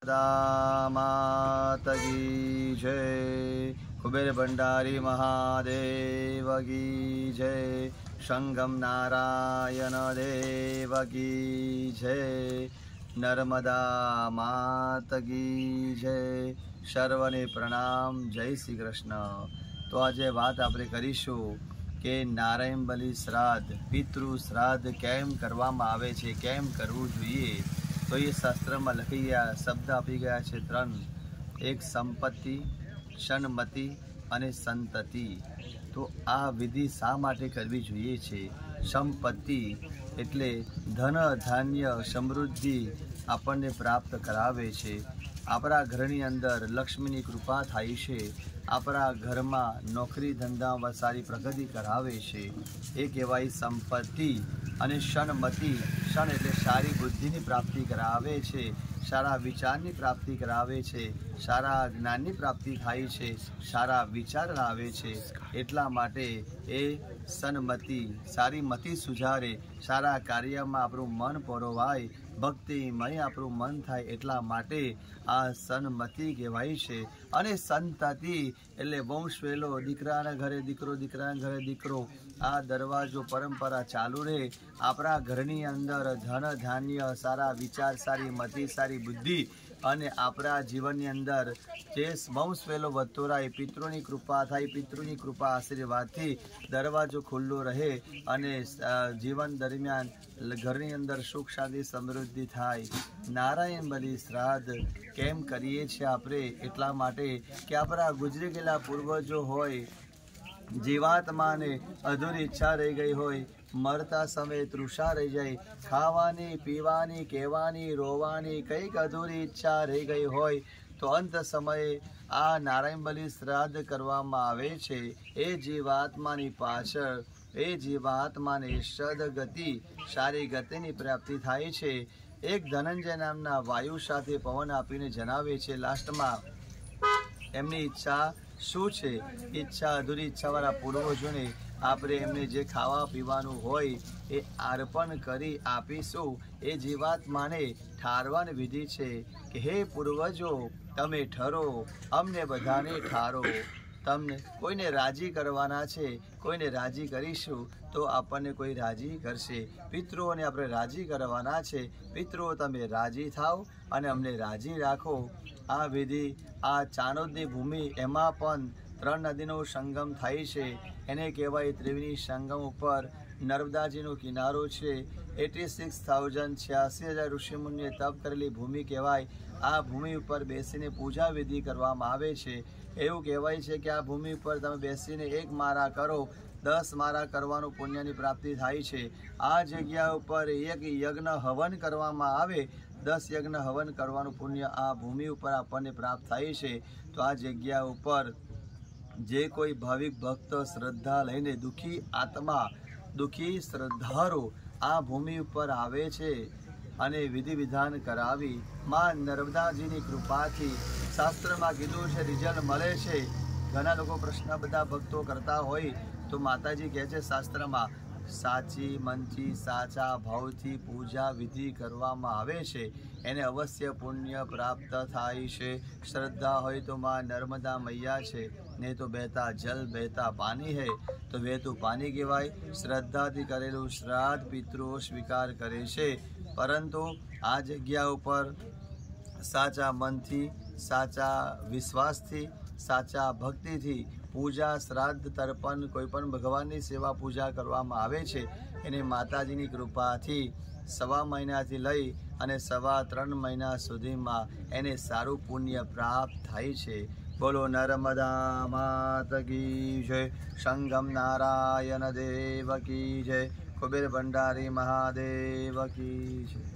माता की जय। कुबेर भंडारी महादेव की जय। संगम नारायण देव की जय। नर्मदा माता की जय। सर्वने प्रणाम। जय श्री कृष्ण। तो आज बात આપણે કરીશું કે નારાયણ બલિ શ્રાદ્ધ પિતૃ શ્રાદ્ધ કેમ કરવામાં આવે છે, કેમ કરવું જોઈએ। તો એ શાસ્ત્રમાં લખી ગયા શબ્દ આપી ગયા છે ત્રણ, એક સંપત્તિ, ષણમતિ અને સંતતિ। તો આ વિધિ શા માટે કરવી જોઈએ છે? સંપત્તિ એટલે ધન ધાન્ય સમૃદ્ધિ આપણને પ્રાપ્ત કરાવે છે। આપણા ઘરની અંદર લક્ષ્મીની કૃપા થાય છે। આપણા ઘરમાં નોકરી ધંધામાં સારી પ્રગતિ કરાવે છે, એ કહેવાય સંપત્તિ। અને ષણમતિ, ષણ એટલે સારી બુદ્ધિની પ્રાપ્તિ કરાવે છે, સારા વિચારની પ્રાપ્તિ કરાવે છે, સારા જ્ઞાનની પ્રાપ્તિ થાય છે, સારા વિચાર લાવે છે। એટલા માટે એ સન્મતિ સારી મતિ સુધારે, સારા કાર્યમાં આપણું મન પરોવાય, ભક્તિમય આપણું મન થાય, એટલા માટે આ સન્મતિ કહેવાય છે। અને સંતતિ એટલે વંશ વેલો, દીકરાના ઘરે દીકરો, દીકરાના ઘરે દીકરો, આ દરવાજો પરંપરા ચાલુ રહે। આપણા ઘરની અંદર ધન ધાન્ય, સારા વિચાર, સારી મતિ, સારી બુદ્ધિ અને આપણા જીવનની અંદર જે વંશ વેલો વધતો રહે, પિતૃની કૃપા થાય, પિતૃની કૃપા આશીર્વાદથી દરવાજો ખુલ્લો રહે અને જીવન દરમિયાન ઘરની અંદર સુખ શાંતિ સમૃદ્ધિ થાય। નારાયણ બલિ શ્રાદ્ધ કેમ કરીએ છીએ આપણે? એટલા માટે કે આપણા ગુજરી ગયેલા પૂર્વજો હોય, જીવાત્માને અધૂરી ઈચ્છા રહી ગઈ હોય, મરતા સમયે તૃષા રહી જાય, ખાવાની પીવાની કહેવાની રોવાની કંઈક અધૂરી ઈચ્છા રહી ગઈ હોય, તો અંત સમયે આ નારાયણ બલિ શ્રાદ્ધ કરવામાં આવે છે। એ જીવાત્માની પાછળ એ જીવાત્માને સદગતિ, સારી ગતિની પ્રાપ્તિ થાય છે। એક ધનંજય નામના વાયુ સાથે પવન આપીને જણાવે છે લાસ્ટમાં એમની ઈચ્છા શું છે। ઈચ્છા અધૂરી ઈચ્છાવાળા પૂર્વજોને આપણે એમને જે ખાવા પીવાનું હોય એ અર્પણ કરી આપીશું। એ જીવાત્માને ઠારવાની વિધિ છે કે હે પૂર્વજો, તમે ઠરો, અમને બધાને ઠારો। તમને કોઈને રાજી કરવાના છે, કોઈને રાજી કરીશું તો આપણને કોઈ રાજી કરશે। પિતૃઓને આપણે રાજી કરવાના છે, પિતૃઓ તમે રાજી થાવ અને અમને રાજી રાખો। આ વિધિ આ ચાણોદની ભૂમિ, એમાં પણ ત્રણ નદીનો સંગમ થાય છે, એને કહેવાય ત્રિવેણી સંગમ ઉપર નર્મદાજીનો કિનારો છે। 86,086,000 ઋષિમુનિએ તપ કરેલી ભૂમિ કહેવાય। આ ભૂમિ ઉપર બેસીને પૂજા વિધિ કરવામાં આવે છે। એવું કહેવાય છે કે આ ભૂમિ ઉપર તમે બેસીને 1 મારા કરો, 10 મારા કરવાનું પુણ્યની પ્રાપ્તિ થાય છે। આ જગ્યા ઉપર 1 યજ્ઞ હવન કરવામાં આવે, 10 યજ્ઞ હવન કરવાનું પુણ્ય આ ભૂમિ ઉપર આપણને પ્રાપ્ત થાય છે। તો આ જગ્યા ઉપર જે કોઈ ભાવિક ભક્ત શ્રદ્ધા લઈને દુઃખી આત્મા, દુઃખી શ્રદ્ધાળુ આ ભૂમિ ઉપર આવે છે અને વિધિ વિધાન કરાવી માં નર્મદાજીની કૃપાથી શાસ્ત્રમાં કીધું છે રિઝલ્ટ મળે છે। ઘણા લોકો પ્રશ્ન બધા ભક્તો કરતા હોય તો માતાજી કહે છે શાસ્ત્રમાં, સાચી મનથી સાચા ભાવથી પૂજા વિધિ કરવામાં આવે છે, એને અવશ્ય પુણ્ય પ્રાપ્ત થાય છે। શ્રદ્ધા હોય તો માં નર્મદા મૈયા છે, નહીં તો બહેતા જલ બહેતા પાણી હૈ, તો વહેતું પાણી કહેવાય। શ્રદ્ધાથી કરેલું શ્રાદ્ધ પિતૃઓ સ્વીકાર કરે છે, પરંતુ આ જગ્યા ઉપર સાચા મનથી, સાચા વિશ્વાસથી, સાચા ભક્તિથી પૂજા શ્રાદ્ધ તર્પણ કોઈ પણ ભગવાનની સેવા પૂજા કરવામાં આવે છે। એને માતાજીની કૃપાથી 1.25 મહિનાથી લઈ અને 3.25 મહિના સુધીમાં એને સારું પુણ્ય પ્રાપ્ત થાય છે। બોલો નર્મદા માતા કી જય। સંગમ નારાયણ દેવ કી જય। કુબેર ભંડારી મહાદેવ કી જય।